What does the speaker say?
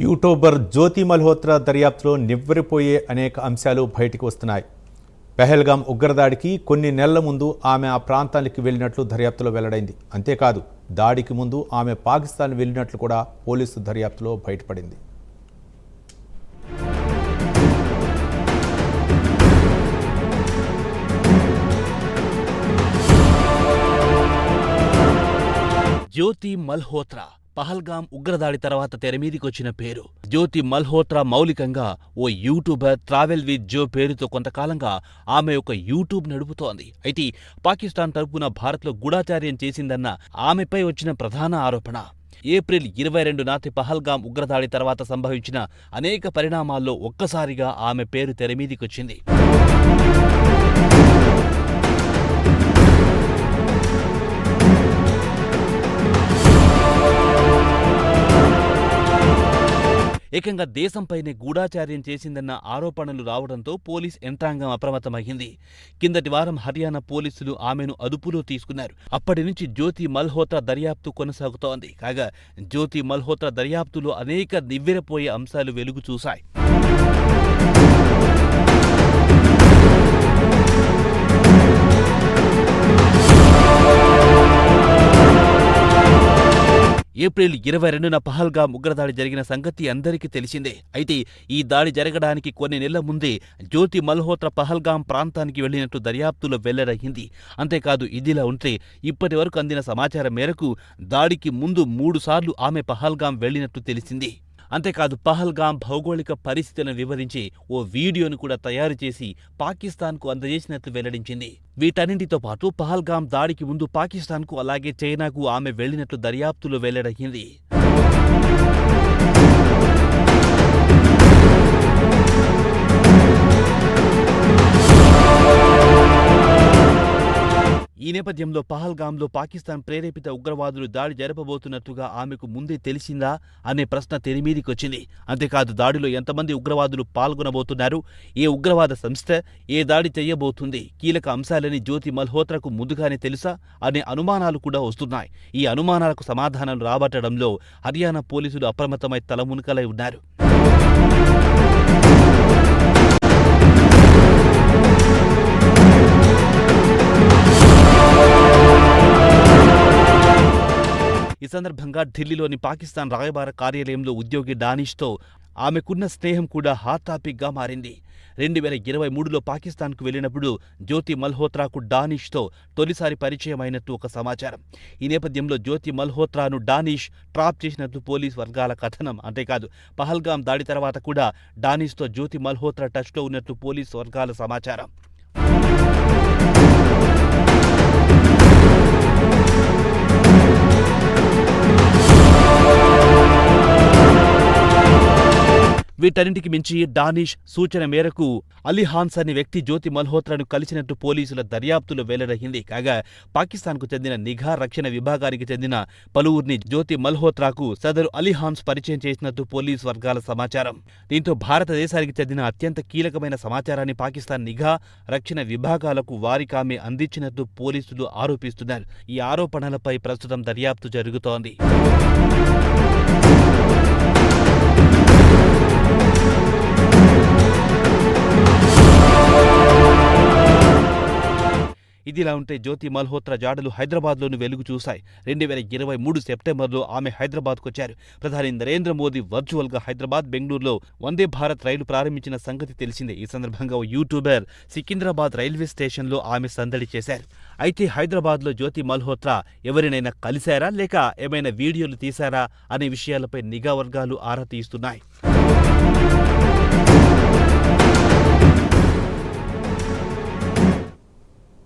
YouTuber జ్యోతి మల్హోత్రా దర్యాప్తులో నివ్వెరపోయే అనేక అంశాలు బయటికి వస్తున్నాయి. పెహల్గాం ఉగ్రదాడికి కొన్ని నెలల ముందు ఆమె ఆ ప్రాంతానికి వెళ్ళినట్లు దర్యాప్తులో వెల్లడైంది. అంతేకాదు దాడికి ముందు ఆమె పాకిస్తాన్ వెళ్ళినట్లు కూడా పోలీసు దర్యాప్తులో బయటపడింది. జ్యోతి మల్హోత్రా పహల్గాం ఉగ్రదాడి తర్వాత తెరమీదికొచ్చిన పేరు. జ్యోతి మల్హోత్రా మౌలికంగా ఓ యూట్యూబర్ ట్రావెల్ విత్ జో పేరుతో కొంతకాలంగా ఆమె ఒక యూట్యూబ్ నడుపుతోంది. అయితే పాకిస్తాన్ తరపున భారత్లో గూఢాచార్యం చేసిందన్న ఆమెపై వచ్చిన ప్రధాన ఆరోపణ ఏప్రిల్ 22 నాటి పహల్గాం ఉగ్రదాడి తర్వాత సంభవించిన అనేక పరిణామాల్లో ఒక్కసారిగా ఆమె పేరు తెరమీదికొచ్చింది. ఏకంగా దేశంపైనే గూఢాచార్యం చేసిందన్న ఆరోపణలు రావడంతో పోలీస్ యంత్రాంగం అప్రమత్తమైంది. కిందటి వారం హర్యానా పోలీసులు ఆమెను అదుపులో తీసుకున్నారు. అప్పటి నుంచి జ్యోతి మల్హోత్రా దర్యాప్తు కొనసాగుతోంది. కాగా జ్యోతి మల్హోత్రా దర్యాప్తులో అనేక నివ్వెరపోయే అంశాలు వెలుగు చూశాయి. ఏప్రిల్ 22న పహల్గాం ఉగ్రదాడి జరిగిన సంగతి అందరికీ తెలిసిందే. అయితే ఈ దాడి జరగడానికి కొన్ని నెలల ముందే జ్యోతి మల్హోత్రా పహల్గాం ప్రాంతానికి వెళ్లినట్లు దర్యాప్తులో వెల్లడయింది. అంతేకాదు ఇదిలా ఉంటే ఇప్పటి వరకు అందిన సమాచారం మేరకు దాడికి ముందు 3 సార్లు ఆమె పహల్గాం వెళ్లినట్లు తెలిసింది. అంతేకాదు పహల్గాం భౌగోళిక పరిస్థితులను వివరించి ఓ వీడియోను కూడా తయారు చేసి పాకిస్తాన్కు అందజేసినట్లు వెల్లడించింది. వీటన్నింటితో పాటు పహల్గాం దాడికి ముందు పాకిస్తాన్కు అలాగే చైనాకు ఆమె వెళ్లినట్లు దర్యాప్తులో వెల్లడయింది. ఈ నేపథ్యంలో పహల్గాంలో పాకిస్తాన్ ప్రేరేపిత ఉగ్రవాదులు దాడి జరపబోతున్నట్టుగా ఆమెకు ముందే తెలిసిందా అనే ప్రశ్న తెరమీదికొచ్చింది. అంతేకాదు దాడిలో ఎంతమంది ఉగ్రవాదులు పాల్గొనబోతున్నారు, ఏ ఉగ్రవాద సంస్థ ఏ దాడి చేయబోతుంది, కీలక అంశాలని జ్యోతి మల్హోత్రాకు ముందుగానే తెలుసా అనే అనుమానాలు కూడా వస్తున్నాయి. ఈ అనుమానాలకు సమాధానాలు రాబట్టడంలో హర్యానా పోలీసులు అప్రమత్తమై తలమునకలై ఉన్నారు. ఈ సందర్భంగా ఢిల్లీలోని పాకిస్తాన్ రాయబార కార్యాలయంలో ఉద్యోగి డానిష్తో ఆమెకున్న స్నేహం కూడా హాట్ టాపిక్గా మారింది. 2023లో పాకిస్తాన్కు వెళ్లినప్పుడు జ్యోతి మల్హోత్రాకు డానిష్తో తొలిసారి పరిచయం అయినట్టు ఒక సమాచారం. ఈ నేపథ్యంలో జ్యోతి మల్హోత్రాను డానిష్ ట్రాప్ చేసినట్లు పోలీస్ వర్గాల కథనం. అంతేకాదు పహల్గాం దాడి తర్వాత కూడా డానిష్తో జ్యోతి మల్హోత్రా టచ్లో ఉన్నట్లు పోలీస్ వర్గాల సమాచారం. వీటన్నింటికి మించి డానిష్ సూచన మేరకు అలీహాన్స్ అనే వ్యక్తి జ్యోతి మల్హోత్రాను కలిసినట్టు పోలీసుల దర్యాప్తులో వెల్లడయింది. కాగా పాకిస్తాన్కు చెందిన నిఘా రక్షణ విభాగానికి చెందిన పలువురిని జ్యోతి మల్హోత్రాకు సదరు అలీహాన్స్ పరిచయం చేసినట్టు పోలీసు వర్గాల సమాచారం. దీంతో భారతదేశానికి చెందిన అత్యంత కీలకమైన సమాచారాన్ని పాకిస్తాన్ నిఘా రక్షణ విభాగాలకు వారికామె అందించినట్టు పోలీసులు ఆరోపిస్తున్నారు. ఈ ఆరోపణలపై ప్రస్తుతం దర్యాప్తు జరుగుతోంది. ఇదిలా ఉంటే జ్యోతి మల్హోత్రా జాడలు హైదరాబాద్లోనూ వెలుగు చూశాయి. 2023 సెప్టెంబర్లో ఆమె హైదరాబాద్కొచ్చారు. ప్రధాని నరేంద్ర మోదీ వర్చువల్గా హైదరాబాద్ బెంగళూరులో వందే భారత్ రైలు ప్రారంభించిన సంగతి తెలిసిందే. ఈ సందర్భంగా ఓ యూట్యూబర్ సికింద్రాబాద్ రైల్వే స్టేషన్లో ఆమె సందడి చేశారు. అయితే హైదరాబాద్లో జ్యోతి మల్హోత్రా ఎవరినైనా కలిశారా లేక ఏమైనా వీడియోలు తీశారా అనే విషయాలపై నిఘా వర్గాలు ఆరా తీస్తున్నాయి.